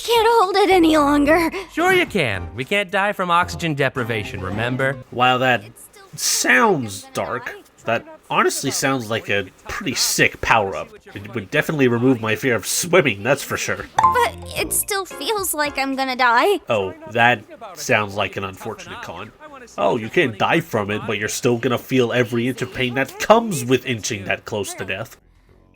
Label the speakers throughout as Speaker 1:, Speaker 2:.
Speaker 1: I can't hold it any longer.
Speaker 2: Sure you can. We can't die from oxygen deprivation, remember?
Speaker 3: While that sounds dark, that honestly sounds like a pretty sick power-up. It would definitely remove my fear of swimming, that's for sure.
Speaker 1: But it still feels like I'm gonna die.
Speaker 3: Oh, that sounds like an unfortunate con. Oh, you can't die from it, but you're still gonna feel every inch of pain that comes with inching that close to death.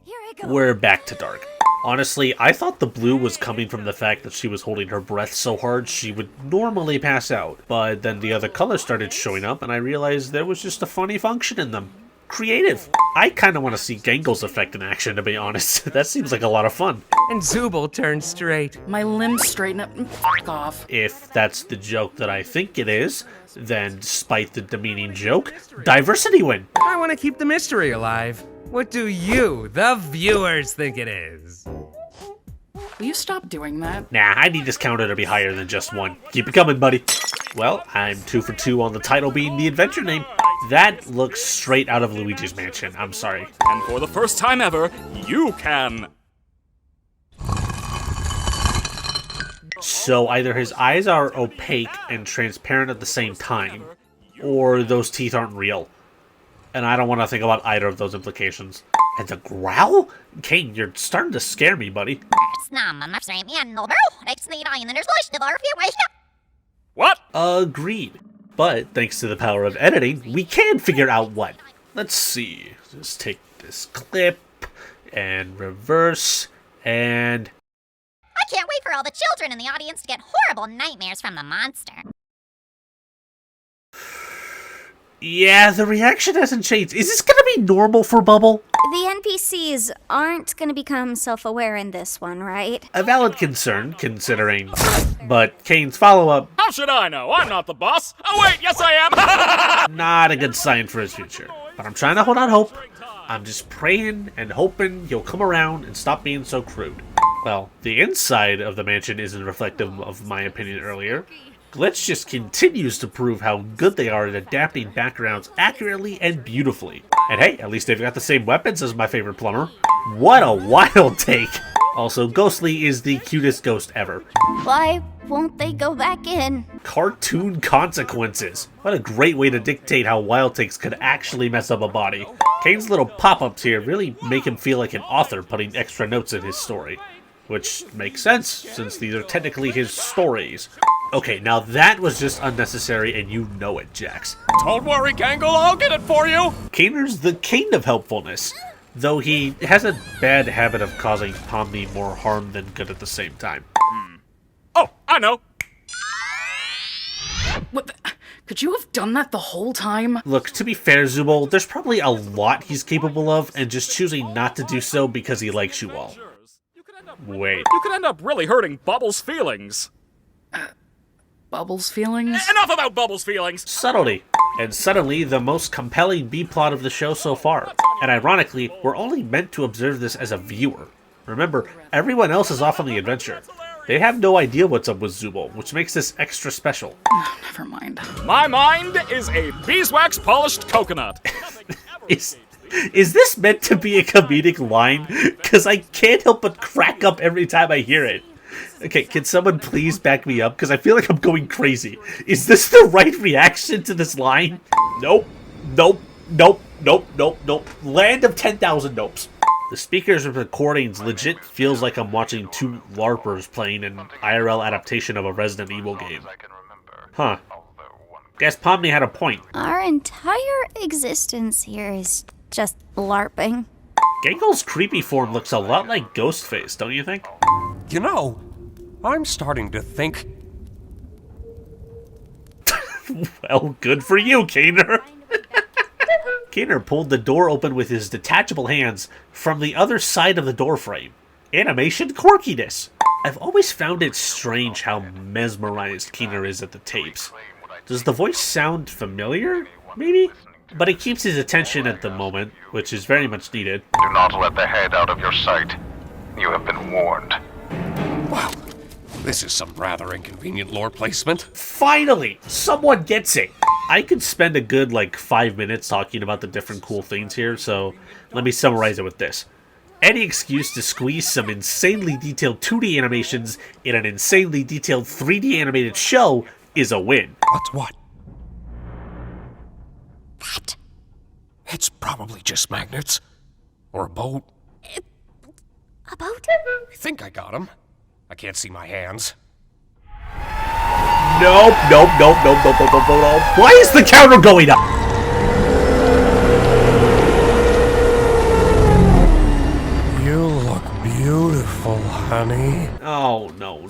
Speaker 1: Here I go.
Speaker 3: We're back to dark. Honestly, I thought the blue was coming from the fact that she was holding her breath so hard she would normally pass out. But then the other colors started showing up and I realized there was just a funny function in them. Creative. I kind of want to see Gangle's effect in action, to be honest. That seems like a lot of fun.
Speaker 2: And Zubul turned straight.
Speaker 4: My limbs straighten up and f*** off.
Speaker 3: If that's the joke that I think it is, then despite the demeaning joke, diversity win.
Speaker 2: I want to keep the mystery alive. What do you, the viewers, think it is?
Speaker 4: Will you stop doing that?
Speaker 3: Nah, I need this counter to be higher than just one. Keep it coming, buddy. Well, I'm 2 for 2 on the title being the adventure name. That looks straight out of Luigi's Mansion. I'm sorry.
Speaker 5: And for the first time ever, you can.
Speaker 3: So either his eyes are opaque and transparent at the same time, or those teeth aren't real. And I don't want to think about either of those implications. And the growl? Kane, you're starting to scare me, buddy.
Speaker 5: What?
Speaker 3: Agreed. But thanks to the power of editing, we can figure out what. Let's see. Just take this clip and reverse and...
Speaker 6: I can't wait for all the children in the audience to get horrible nightmares from the monster.
Speaker 3: Yeah, the reaction hasn't changed. Is this gonna be normal for Bubble?
Speaker 1: The NPCs aren't gonna become self-aware in this one, right?
Speaker 3: A valid concern, considering... But Kane's follow-up,
Speaker 5: How should I know? I'm not the boss. Oh wait, yes I am.
Speaker 3: not a good sign for his future. But I'm trying to hold out hope. I'm just praying and hoping you'll come around and stop being so crude. Well, the inside of the mansion isn't reflective of my opinion earlier. Glitch just continues to prove how good they are at adapting backgrounds accurately and beautifully. And hey, at least they've got the same weapons as my favorite plumber. What a wild take! Also, Ghostly is the cutest ghost ever.
Speaker 1: Why won't they go back in?
Speaker 3: Cartoon consequences. What a great way to dictate how wild takes could actually mess up a body. Kane's little pop-ups here really make him feel like an author putting extra notes in his story. Which makes sense, since these are technically his stories. Okay, now that was just unnecessary and you know it, Jax.
Speaker 5: Don't worry, Gangle, I'll get it for you.
Speaker 3: Kaner's the king of helpfulness, though he has a bad habit of causing Pomni more harm than good at the same time.
Speaker 5: Oh, I know.
Speaker 4: What the, could you have done that the whole time?
Speaker 3: Look, to be fair, Zubul, there's probably a lot he's capable of, and just choosing not to do so because he likes you all. Wait.
Speaker 5: You could end up really hurting Bubbles' feelings.
Speaker 4: Bubbles' feelings?
Speaker 5: Enough about Bubbles' feelings.
Speaker 3: Subtlety. And suddenly, the most compelling B-plot of the show so far. And ironically, we're only meant to observe this as a viewer. Remember, everyone else is off on the adventure. They have no idea what's up with Zubul, which makes this extra special.
Speaker 4: Oh, never mind.
Speaker 5: My mind is a beeswax polished coconut.
Speaker 3: Is this meant to be a comedic line? Because I can't help but crack up every time I hear it. Okay, can someone please back me up? Because I feel like I'm going crazy. Is this the right reaction to this line? Nope. Nope. Nope. Nope. Nope. Nope. Land of 10,000 nopes. The speakers and recordings legit feels like I'm watching two LARPers playing an IRL adaptation of a Resident Evil game. Huh. Guess Pomni had a point.
Speaker 1: Our entire existence here is just LARPing.
Speaker 3: Gangle's creepy form looks a lot like Ghostface, don't you think?
Speaker 7: You know, I'm starting to think...
Speaker 3: Well, good for you, Kaner. Kaner pulled the door open with his detachable hands from the other side of the doorframe. Animation quirkiness. I've always found it strange how mesmerized Kaner is at the tapes. Does the voice sound familiar? Maybe? But it keeps his attention at the moment, which is very much needed.
Speaker 8: Do not let the head out of your sight. You have been warned.
Speaker 7: Wow, this is some rather inconvenient lore placement.
Speaker 3: Finally! Someone gets it! I could spend a good, 5 minutes talking about the different cool things here, so let me summarize it with this. any excuse to squeeze some insanely detailed 2D animations in an insanely detailed 3D animated show is a win.
Speaker 7: What's what?
Speaker 6: That.
Speaker 7: It's probably just magnets. Or a boat.
Speaker 6: A boat?
Speaker 7: I think I got him. I can't see my hands.
Speaker 3: Nope. Why is the counter going up?
Speaker 7: You look beautiful, honey.
Speaker 3: Oh, no,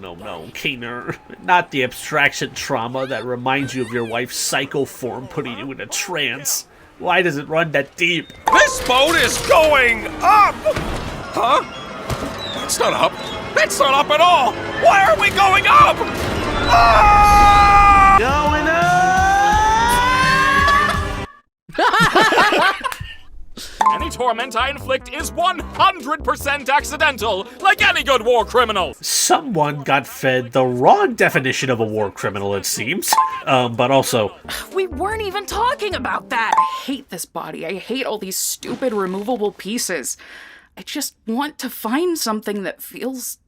Speaker 3: Keener. Not the abstraction trauma that reminds you of your wife's psycho form putting you in a trance. Why does it run that deep?
Speaker 7: This boat is going up! Huh? That's not up. That's not up at all! Why are we going up? Ah!
Speaker 3: Going up!
Speaker 5: Any torment I inflict is 100% accidental, like any good war criminal.
Speaker 3: Someone got fed the wrong definition of a war criminal, it seems. But also...
Speaker 4: We weren't even talking about that. I hate this body. I hate all these stupid removable pieces. I just want to find something that feels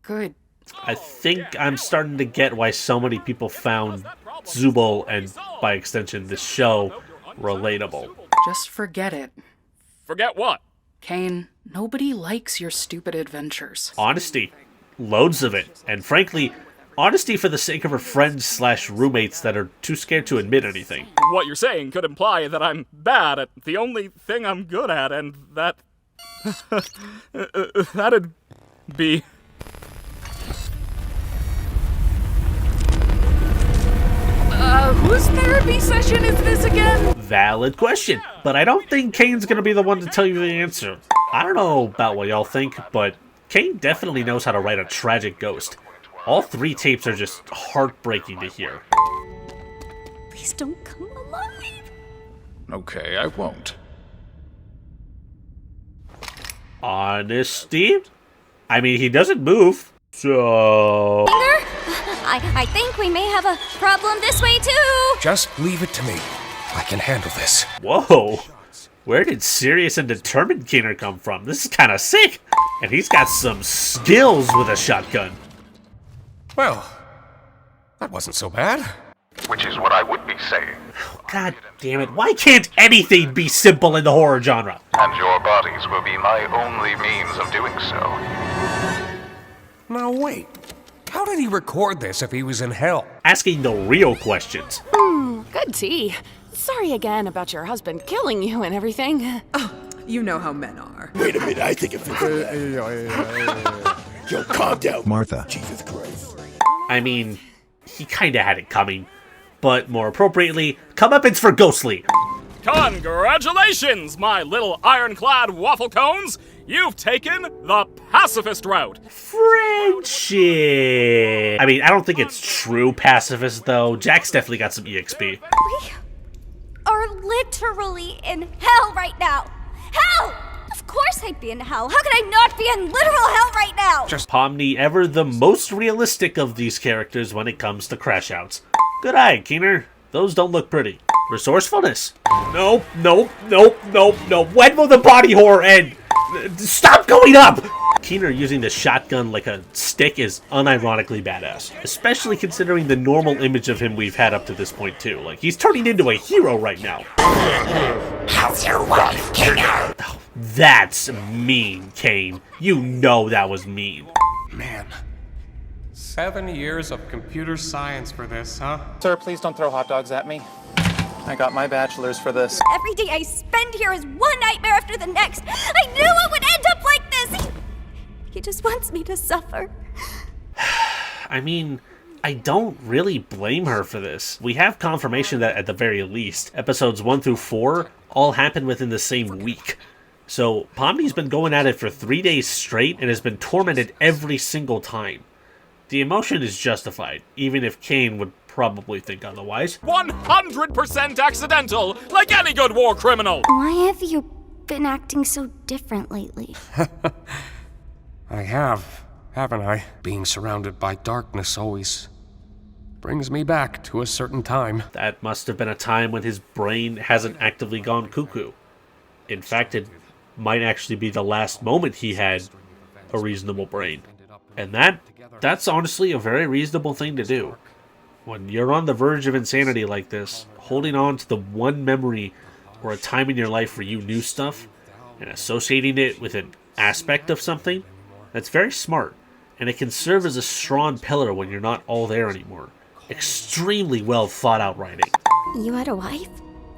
Speaker 4: good.
Speaker 3: I think I'm starting to get why so many people found Zubul, and by extension this show, relatable.
Speaker 4: Just forget it.
Speaker 5: Forget what?
Speaker 4: Kane, nobody likes your stupid adventures.
Speaker 3: Honesty. Loads of it. And frankly, honesty for the sake of her friends/roommates that are too scared to admit anything.
Speaker 5: What you're saying could imply that I'm bad at the only thing I'm good at, and that... that'd be...
Speaker 4: Whose therapy session is this again?
Speaker 3: Valid question, but I don't think Kane's gonna be the one to tell you the answer. I don't know about what y'all think, but Kane definitely knows how to write a tragic ghost. All 3 tapes are just heartbreaking to hear.
Speaker 1: Please don't come alive.
Speaker 9: Okay, I won't.
Speaker 3: Honesty? I mean, he doesn't move, so...
Speaker 1: I think we may have a problem this way too.
Speaker 7: Just leave it to me. I can handle this.
Speaker 3: Whoa. Where did serious and determined Keener come from? This is kind of sick. And he's got some skills with a shotgun.
Speaker 7: Well, that wasn't so bad.
Speaker 8: Which is what I would be saying.
Speaker 3: God damn it. Why can't anything be simple in the horror genre?
Speaker 8: And your bodies will be my only means of doing so.
Speaker 7: Now wait. How did he record this if he was in hell?
Speaker 3: Asking the real questions.
Speaker 10: Good tea. Sorry again about your husband killing you and everything.
Speaker 11: Oh, you know how men are.
Speaker 12: Wait a minute, I think it fits. Yo, calm down, Martha. Jesus Christ.
Speaker 3: I mean, he kinda had it coming. But more appropriately, comeuppance for Ghostly.
Speaker 5: Congratulations, my little ironclad waffle cones! You've taken the pacifist route!
Speaker 3: Friendship! I mean, I don't think it's true pacifist, though. Jack's definitely got some EXP.
Speaker 1: We are literally in hell right now. Hell! Of course I'd be in hell. How could I not be in literal hell right now?
Speaker 3: Pomni, ever the most realistic of these characters when it comes to crash outs. Good eye, Keener. Those don't look pretty. Resourcefulness. Nope. When will the body horror end? Stop going up! Keener using the shotgun like a stick is unironically badass. Especially considering the normal image of him we've had up to this point too. Like, he's turning into a hero right now.
Speaker 12: How's your wife, Keener?
Speaker 3: Oh, that's mean, Kane. You know that was mean.
Speaker 7: Man. 7 years of computer science for this, huh?
Speaker 13: Sir, please don't throw hot dogs at me. I got my bachelor's for this.
Speaker 1: Every day I spend here is one nightmare after the next. I knew it would end up like this. He just wants me to suffer.
Speaker 3: I mean, I don't really blame her for this. We have confirmation that at the very least, episodes 1 through 4 all happened within the same week. So Pomni's been going at it for 3 days straight and has been tormented every single time. The emotion is justified, even if Kane would probably think otherwise.
Speaker 5: 100% accidental, like any good war criminal!
Speaker 1: Why have you been acting so different lately?
Speaker 7: I have, haven't I? Being surrounded by darkness always brings me back to a certain time.
Speaker 3: That must have been a time when his brain hasn't actively gone cuckoo. In fact, it might actually be the last moment he had a reasonable brain. And that's honestly a very reasonable thing to do. When you're on the verge of insanity like this, holding on to the one memory or a time in your life where you knew stuff and associating it with an aspect of something, that's very smart. And it can serve as a strong pillar when you're not all there anymore. Extremely well thought out writing.
Speaker 1: You had a wife?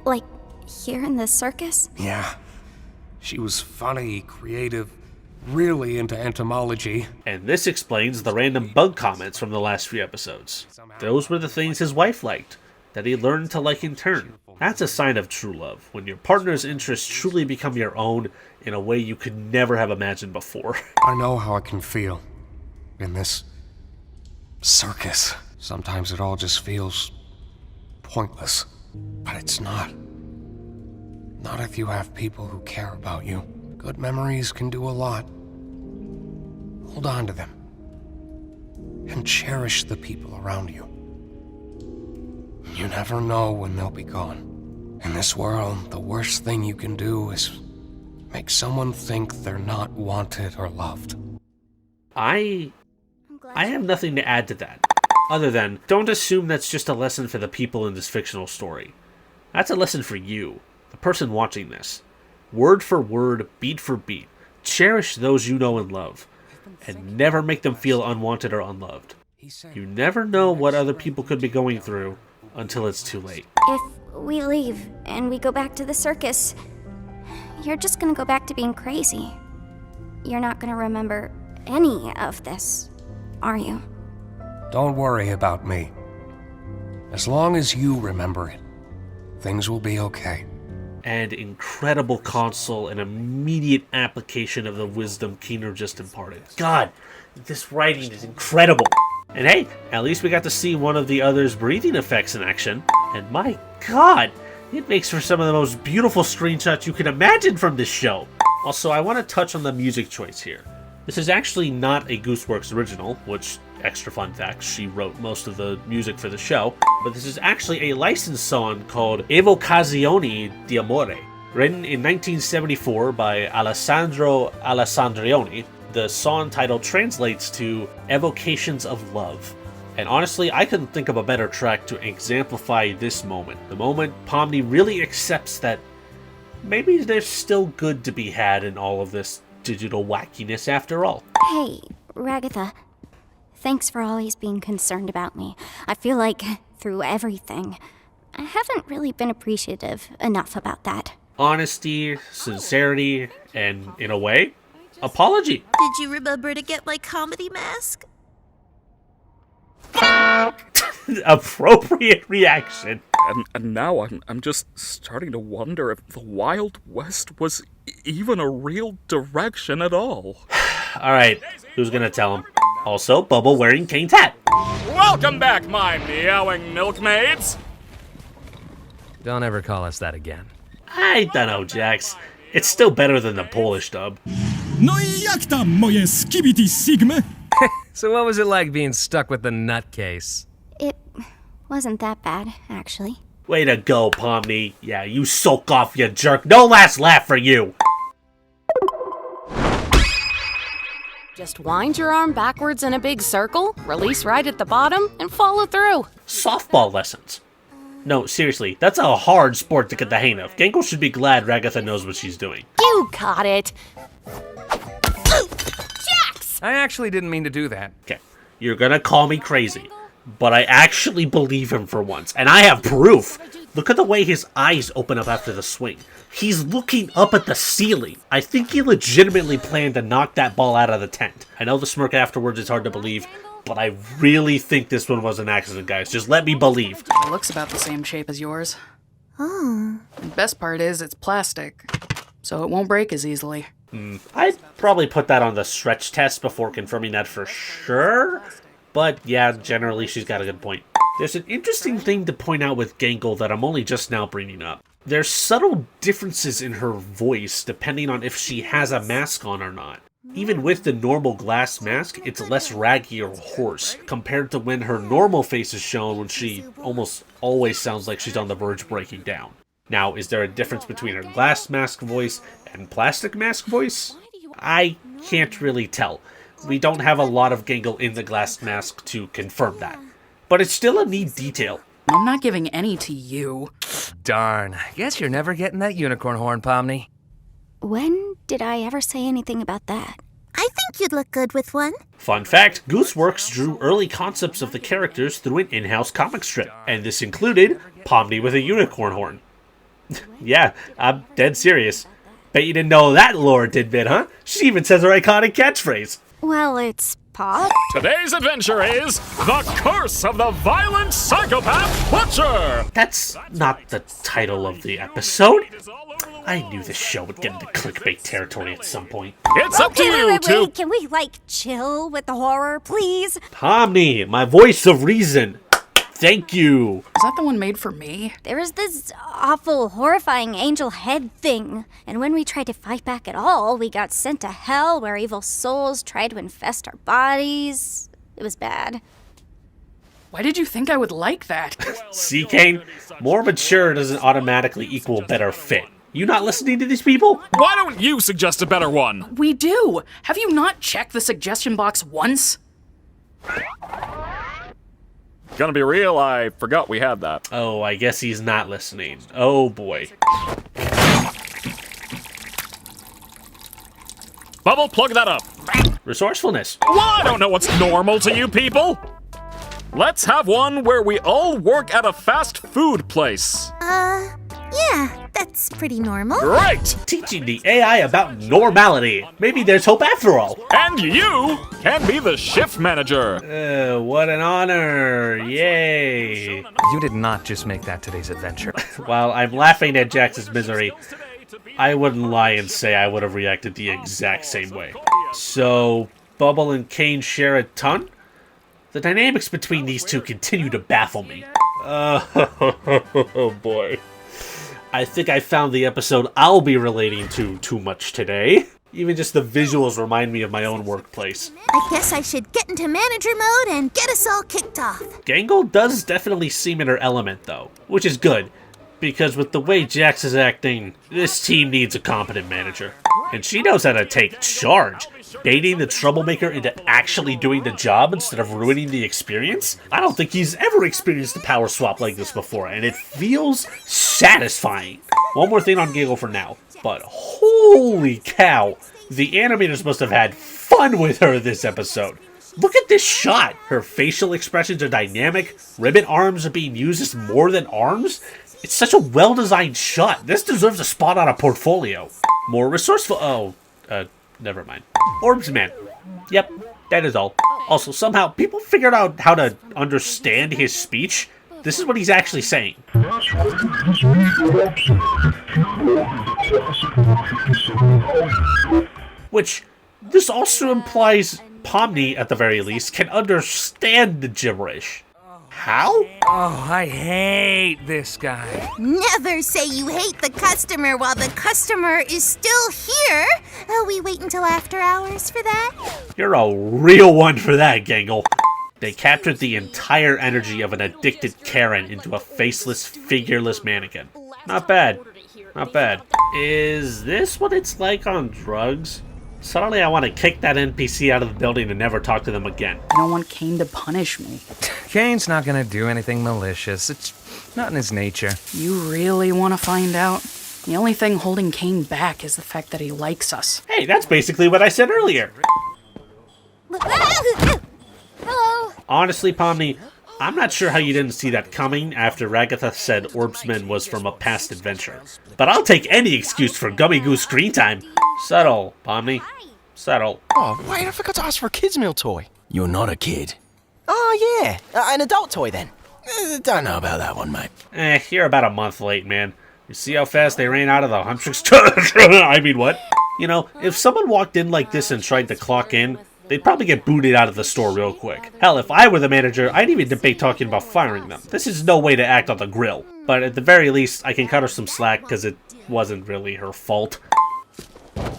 Speaker 1: Like, here in the circus?
Speaker 7: Yeah. She was funny, creative, really into entomology.
Speaker 3: And this explains the random bug comments from the last few episodes. Those were the things his wife liked, that he learned to like in turn. That's a sign of true love, when your partner's interests truly become your own in a way you could never have imagined before.
Speaker 7: I know how it can feel in this circus. Sometimes it all just feels pointless, but it's not. Not if you have people who care about you. Good memories can do a lot. Hold on to them. And cherish the people around you. You never know when they'll be gone. In this world, the worst thing you can do is make someone think they're not wanted or loved.
Speaker 3: I have nothing to add to that, other than don't assume that's just a lesson for the people in this fictional story. That's a lesson for you, the person watching this. Word for word, beat for beat, cherish those you know and love, and never make them feel unwanted or unloved. You never know what other people could be going through until it's too late.
Speaker 1: If we leave and we go back to the circus, you're just gonna go back to being crazy. You're not gonna remember any of this, are you?
Speaker 7: Don't worry about me. As long as you remember it, things will be okay.
Speaker 3: And incredible console and immediate application of the wisdom Keener just imparted. God, this writing is incredible. And hey, at least we got to see one of the other's breathing effects in action. And my God, it makes for some of the most beautiful screenshots you can imagine from this show. Also, I want to touch on the music choice here. This is actually not a Gooseworks original, which, extra fun fact, she wrote most of the music for the show, but this is actually a licensed song called Evocazioni di Amore. Written in 1974 by Alessandro Alessandrioni, the song title translates to Evocations of Love. And honestly, I couldn't think of a better track to exemplify this moment. The moment Pomni really accepts that maybe there's still good to be had in all of this digital wackiness after all.
Speaker 1: Hey, Ragatha. Thanks for always being concerned about me. I feel like, through everything, I haven't really been appreciative enough about that.
Speaker 3: Honesty, sincerity, and, in a way, apology.
Speaker 14: Did you remember to get my comedy mask?
Speaker 3: Appropriate reaction.
Speaker 5: And now I'm just starting to wonder if the Wild West was even a real direction at all.
Speaker 3: Alright, who's gonna tell him? Also, Bubble wearing Kane's hat.
Speaker 5: Welcome back, my meowing milkmaids!
Speaker 2: Don't ever call us that again.
Speaker 3: I don't know, Jax. It's still better than the Polish dub.
Speaker 15: No i jak tam, moje skibidi sigmy?
Speaker 2: So what was it like being stuck with the nutcase?
Speaker 1: It wasn't that bad, actually.
Speaker 3: Way to go, Pomni. Yeah, you soak off, you jerk. No last laugh for you.
Speaker 10: Just wind your arm backwards in a big circle, release right at the bottom, and follow through.
Speaker 3: Softball lessons. No, seriously, that's a hard sport to get the hang of. Genko should be glad Ragatha knows what she's doing.
Speaker 10: You got it.
Speaker 1: Jax!
Speaker 2: I actually didn't mean to do that.
Speaker 3: Okay, you're gonna call me crazy, but I actually believe him for once, and I have proof. Look at the way his eyes open up after the swing. He's looking up at the ceiling. I think he legitimately planned to knock that ball out of the tent. I know the smirk afterwards is hard to believe, but I really think this one was an accident, guys. Just let me believe.
Speaker 4: It looks about the same shape as yours.
Speaker 1: Oh.
Speaker 4: The best part is it's plastic, so it won't break as easily.
Speaker 3: I'd probably put that on the stretch test before confirming that for sure. But yeah, generally she's got a good point. There's an interesting thing to point out with Genko that I'm only just now bringing up. There's subtle differences in her voice depending on if she has a mask on or not. Even with the normal glass mask, it's less raggy or hoarse compared to when her normal face is shown when she almost always sounds like she's on the verge of breaking down. Now, is there a difference between her glass mask voice and plastic mask voice? I can't really tell. We don't have a lot of Gangle in the glass mask to confirm that. But it's still a neat detail.
Speaker 4: I'm not giving any to you.
Speaker 2: Darn. Guess you're never getting that unicorn horn, Pomni.
Speaker 1: When did I ever say anything about that?
Speaker 14: I think you'd look good with one.
Speaker 3: Fun fact, Gooseworks drew early concepts of the characters through an in-house comic strip, and this included Pomni with a unicorn horn. Yeah, I'm dead serious. Bet you didn't know that lore tidbit, huh? She even says her iconic catchphrase.
Speaker 1: Well, it's Pop.
Speaker 5: Today's adventure is The Curse of the Violent Psychopath Butcher!
Speaker 3: That's not the title of the episode. I knew this show would get into clickbait territory at some point.
Speaker 5: It's up to you to...
Speaker 1: Wait. Can we, chill with the horror, please?
Speaker 3: Pomni, my voice of reason. Thank you.
Speaker 4: Is that the one made for me?
Speaker 1: There was this awful, horrifying angel head thing. And when we tried to fight back at all, we got sent to hell where evil souls tried to infest our bodies. It was bad.
Speaker 4: Why did you think I would like that?
Speaker 3: See, Kane? More mature doesn't automatically equal better fit. You not listening to these people?
Speaker 5: Why don't you suggest a better one?
Speaker 4: We do. Have you not checked the suggestion box once?
Speaker 5: Gonna be real, I forgot we had that.
Speaker 3: Oh, I guess he's not listening. Oh boy.
Speaker 5: Bubble, plug that up.
Speaker 3: Resourcefulness.
Speaker 5: Well, I don't know what's normal to you people. Let's have one where we all work at a fast food place.
Speaker 14: Yeah, that's pretty normal.
Speaker 5: Great!
Speaker 3: Teaching the AI about normality. Maybe there's hope after all.
Speaker 5: And you can be the shift manager.
Speaker 3: What an honor. Yay.
Speaker 2: You did not just make that today's adventure.
Speaker 3: While I'm laughing at Jax's misery, I wouldn't lie and say I would have reacted the exact same way. So, Bubble and Kane share a ton? The dynamics between these two continue to baffle me. Oh boy. I think I found the episode I'll be relating to too much today. Even just the visuals remind me of my own workplace.
Speaker 14: I guess I should get into manager mode and get us all kicked off.
Speaker 3: Gangle does definitely seem in her element though, which is good. Because with the way Jax is acting, this team needs a competent manager. And she knows how to take charge. Baiting the troublemaker into actually doing the job instead of ruining the experience? I don't think he's ever experienced a power swap like this before, and it feels satisfying. One more thing on Gangle for now, but holy cow, the animators must have had fun with her this episode. Look at this shot! Her facial expressions are dynamic, ribbon arms are being used as more than arms. It's such a well-designed shot. This deserves a spot on a portfolio. More resourceful... never mind. Orbsman. Yep, that is all. Also, somehow, people figured out how to understand his speech. This is what he's actually saying. Which, this also implies Pomni, at the very least, can understand the gibberish. How?
Speaker 2: Oh, I hate this guy.
Speaker 14: Never say you hate the customer while the customer is still here. We wait until after hours for that.
Speaker 3: You're a real one for that, Gangle. They captured the entire energy of an addicted Karen into a faceless, figureless mannequin. Not bad. Not bad. Is this what it's like on drugs? Suddenly I want to kick that NPC out of the building and never talk to them again.
Speaker 4: I don't want Kane to punish me.
Speaker 2: Kane's not gonna do anything malicious. It's not in his nature.
Speaker 4: You really want to find out? The only thing holding Kane back is the fact that he likes us.
Speaker 3: Hey, that's basically what I said earlier.
Speaker 1: Hello.
Speaker 3: Honestly, Pomni, I'm not sure how you didn't see that coming after Ragatha said Orbsman was from a past adventure. But I'll take any excuse for Gummy Goose screen time. Settle, Pomni. Settle.
Speaker 16: Oh, wait, I forgot to ask for a kid's meal toy.
Speaker 12: You're not a kid.
Speaker 16: Oh, yeah. An adult toy, then. Don't know about that one, mate.
Speaker 3: You're about a month late, man. You see how fast they ran out of the Huntrix? I mean, what? You know, if someone walked in like this and tried to clock in, they'd probably get booted out of the store real quick. Hell, if I were the manager, I'd even debate talking about firing them. This is no way to act on the grill. But at the very least, I can cut her some slack because it wasn't really her fault.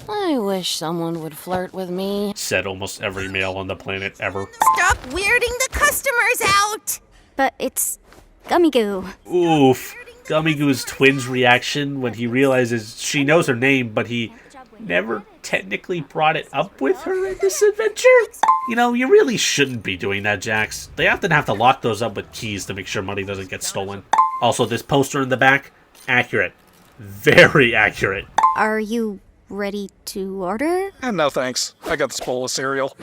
Speaker 10: I wish someone would flirt with me.
Speaker 3: Said almost every male on the planet ever.
Speaker 14: Stop weirding the customers out!
Speaker 1: But it's Gummy Goo.
Speaker 3: Oof. Gummy Goo's twin's reaction when he realizes she knows her name, but he never technically brought it up with her in this adventure. You know, you really shouldn't be doing that, Jax. They often have to lock those up with keys to make sure money doesn't get stolen. Also, this poster in the back, accurate. Very accurate.
Speaker 1: Are you ready to order?
Speaker 9: No thanks. I got this bowl of cereal.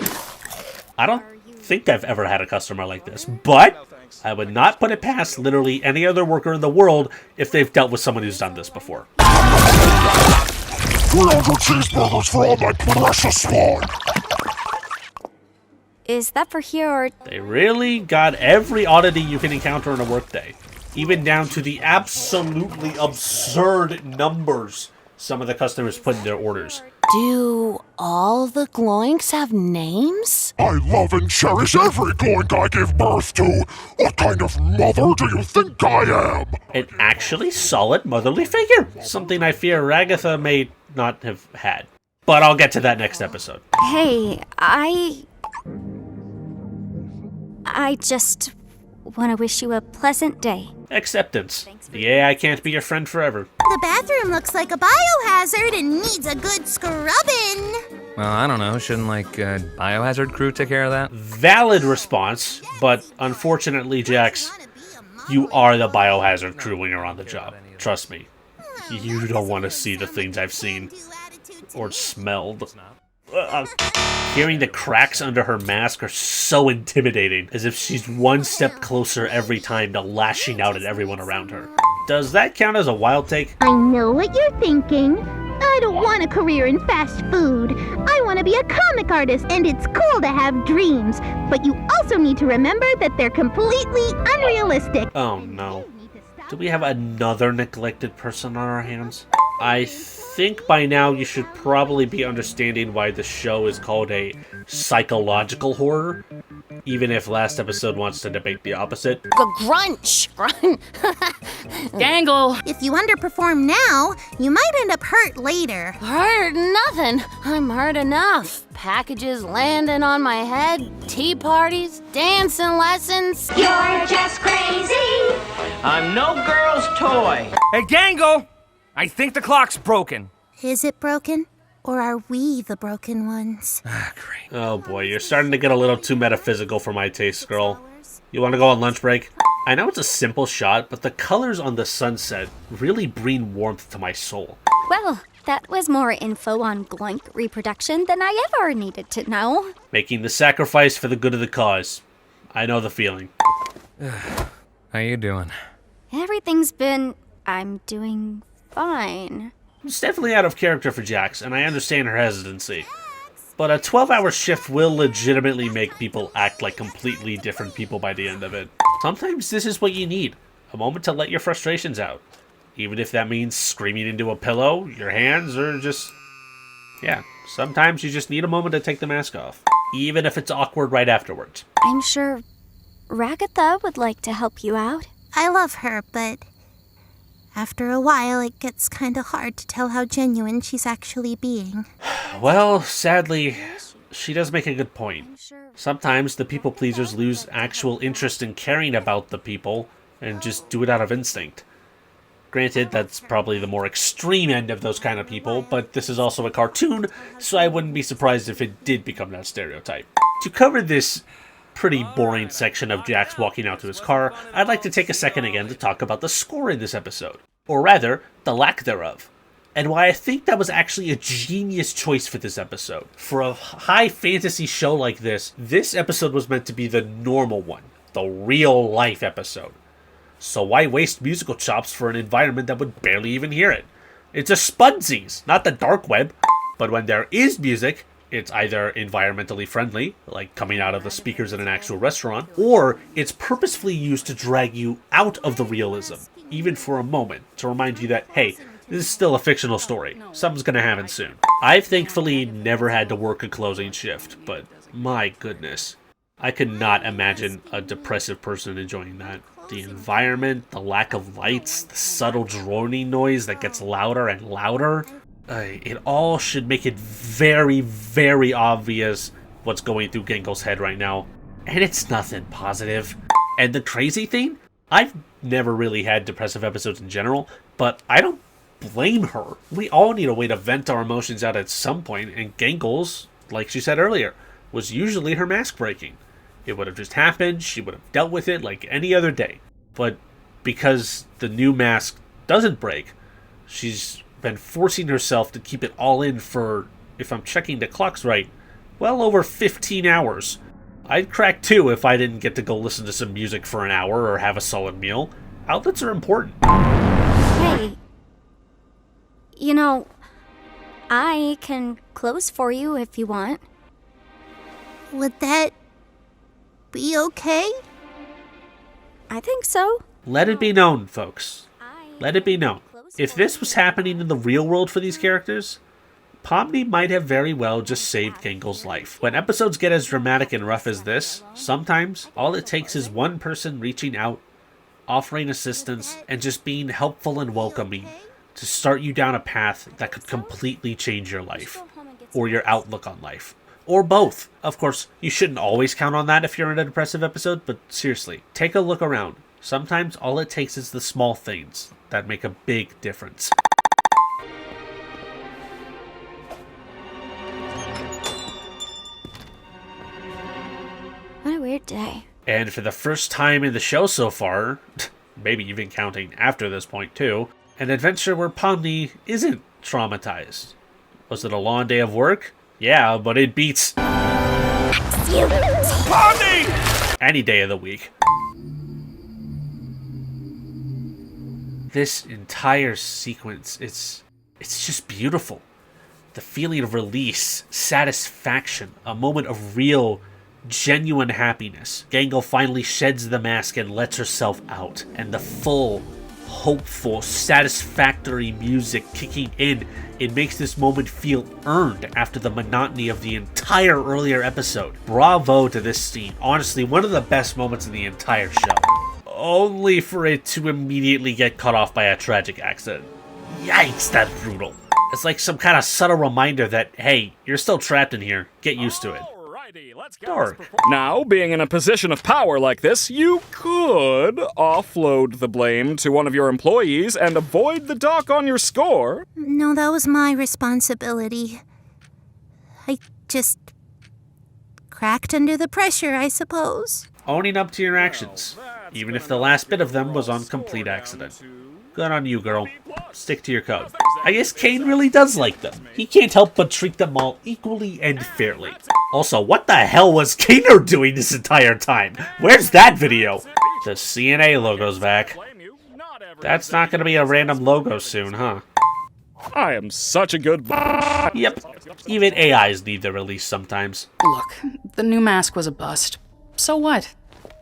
Speaker 3: I don't think I've ever had a customer like this, but I would not put it past literally any other worker in the world if they've dealt with someone who's done this before.
Speaker 12: 300 cheeseburgers for all my precious spawn.
Speaker 1: Is that for here or...
Speaker 3: They really got every oddity you can encounter in a workday, even down to the absolutely absurd numbers some of the customers put in their orders.
Speaker 10: Do all the Gloinks have names?
Speaker 12: I love and cherish every Gloink I give birth to. What kind of mother do you think I am?
Speaker 3: An actually solid motherly figure. Something I fear Ragatha may not have had. But I'll get to that next episode.
Speaker 1: Hey, I just want to wish you a pleasant day.
Speaker 3: Acceptance. The AI can't be your friend forever.
Speaker 14: The bathroom looks like a biohazard and needs a good scrubbing.
Speaker 2: Well, I don't know. Shouldn't, Biohazard crew take care of that?
Speaker 3: Valid response, but unfortunately, Jax, you are the Biohazard crew when you're on the job. Trust me. You don't want to see the things I've seen or smelled. Hearing the cracks under her mask are so intimidating, as if she's one step closer every time to lashing out at everyone around her. Does that count as a wild take?
Speaker 14: I know what you're thinking. I don't want a career in fast food. I want to be a comic artist, and it's cool to have dreams. But you also need to remember that they're completely unrealistic.
Speaker 3: Oh no. Do we have another neglected person on our hands? I think by now you should probably be understanding why the show is called a psychological horror, even if last episode wants to debate the opposite.
Speaker 10: Grunch!
Speaker 4: Gangle!
Speaker 14: If you underperform now, you might end up hurt later.
Speaker 10: Hurt nothing. I'm hurt enough. Packages landing on my head, tea parties, dancing lessons.
Speaker 17: You're just crazy. I'm no girl's toy.
Speaker 2: Hey, Gangle! I think the clock's broken.
Speaker 14: Is it broken? Or are we the broken ones?
Speaker 2: Great.
Speaker 3: Oh boy, you're starting to get a little too metaphysical for my taste, girl. You want to go on lunch break? I know it's a simple shot, but the colors on the sunset really bring warmth to my soul.
Speaker 1: Well, that was more info on Gloink reproduction than I ever needed to know.
Speaker 3: Making the sacrifice for the good of the cause. I know the feeling.
Speaker 2: How you doing?
Speaker 1: I'm doing fine.
Speaker 3: It's definitely out of character for Jax, and I understand her hesitancy. But a 12-hour shift will legitimately make people act like completely different people by the end of it. Sometimes this is what you need. A moment to let your frustrations out. Even if that means screaming into a pillow, your hands, or just... yeah, sometimes you just need a moment to take the mask off. Even if it's awkward right afterwards.
Speaker 1: I'm sure Ragatha would like to help you out.
Speaker 14: I love her, but after a while it gets kinda hard to tell how genuine she's actually being.
Speaker 3: Well, sadly, she does make a good point. Sometimes the people pleasers lose actual interest in caring about the people and just do it out of instinct. Granted, that's probably the more extreme end of those kind of people, but this is also a cartoon, so I wouldn't be surprised if it did become that stereotype. To cover this pretty boring section of Jax walking out to his car, I'd like to take a second again to talk about the score in this episode. Or rather, the lack thereof. And why I think that was actually a genius choice for this episode. For a high fantasy show like this episode was meant to be the normal one. The real life episode. So why waste musical chops for an environment that would barely even hear it? It's a Spudsies, not the dark web. But when there is music, it's either environmentally friendly, like coming out of the speakers in an actual restaurant, or it's purposefully used to drag you out of the realism, even for a moment, to remind you that, hey, this is still a fictional story. Something's gonna happen soon. I've thankfully never had to work a closing shift, but my goodness. I could not imagine a depressive person enjoying that. The environment, the lack of lights, the subtle droning noise that gets louder and louder. It all should make it very, very obvious what's going through Gangle's head right now. And it's nothing positive. And the crazy thing? I've never really had depressive episodes in general, but I don't blame her. We all need a way to vent our emotions out at some point, and Gangles, like she said earlier, was usually her mask breaking. It would have just happened, she would have dealt with it like any other day. But because the new mask doesn't break, she's been forcing herself to keep it all in for, if I'm checking the clocks right, well over 15 hours. I'd crack too if I didn't get to go listen to some music for an hour or have a solid meal. Outlets are important.
Speaker 1: Hey, you know, I can close for you if you want.
Speaker 14: Would that be okay?
Speaker 1: I think so.
Speaker 3: Let it be known, folks. Let it be known. If this was happening in the real world for these characters, Pomni might have very well just saved Gangle's life. When episodes get as dramatic and rough as this, sometimes all it takes is one person reaching out, offering assistance, and just being helpful and welcoming to start you down a path that could completely change your life, or your outlook on life, or both. Of course, you shouldn't always count on that if you're in a depressive episode, but seriously, take a look around. Sometimes all it takes is the small things that make a big difference.
Speaker 1: What a weird day.
Speaker 3: And for the first time in the show so far, maybe even counting after this point too, an adventure where Pomni isn't traumatized. Was it a long day of work? Yeah, but it beats Pomni any day of the week. This entire sequence, it's just beautiful. The feeling of release, satisfaction, a moment of real, genuine happiness. Gangle finally sheds the mask and lets herself out, and the full, hopeful, satisfactory music kicking in, it makes this moment feel earned after the monotony of the entire earlier episode. Bravo to this scene. Honestly, one of the best moments in the entire show. Only for it to immediately get cut off by a tragic accident. Yikes, that's brutal. It's like some kind of subtle reminder that, hey, you're still trapped in here. Get used to it. Dark.
Speaker 5: Now, being in a position of power like this, you could offload the blame to one of your employees and avoid the dock on your score.
Speaker 14: No, that was my responsibility. I just cracked under the pressure, I suppose.
Speaker 3: Owning up to your actions, even if the last bit of them was on complete accident. Good on you, girl. Stick to your code. I guess Kane really does like them. He can't help but treat them all equally and fairly. Also, what the hell was Kaner doing this entire time? Where's that video? The CNA logo's back. That's not gonna be a random logo soon, huh?
Speaker 5: I am such a good...
Speaker 3: Yep. Even AIs need their release sometimes.
Speaker 4: Look, the new mask was a bust. So what?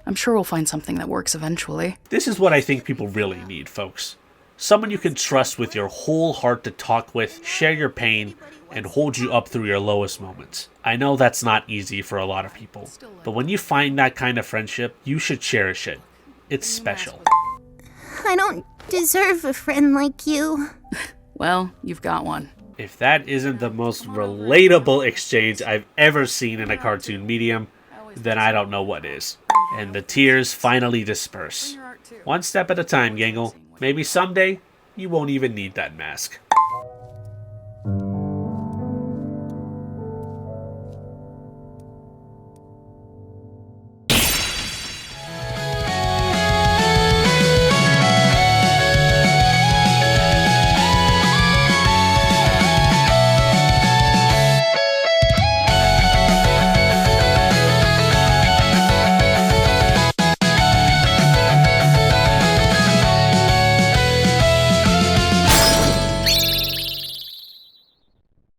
Speaker 4: I'm sure we'll find something that works eventually.
Speaker 3: This is what I think people really need, folks. Someone you can trust with your whole heart to talk with, share your pain, and hold you up through your lowest moments. I know that's not easy for a lot of people, but when you find that kind of friendship, you should cherish it. It's special.
Speaker 14: I don't deserve a friend like you.
Speaker 4: Well, you've got one.
Speaker 3: If that isn't the most relatable exchange I've ever seen in a cartoon medium, then I don't know what is. And the tears finally disperse. One step at a time, Gangle. Maybe someday, you won't even need that mask.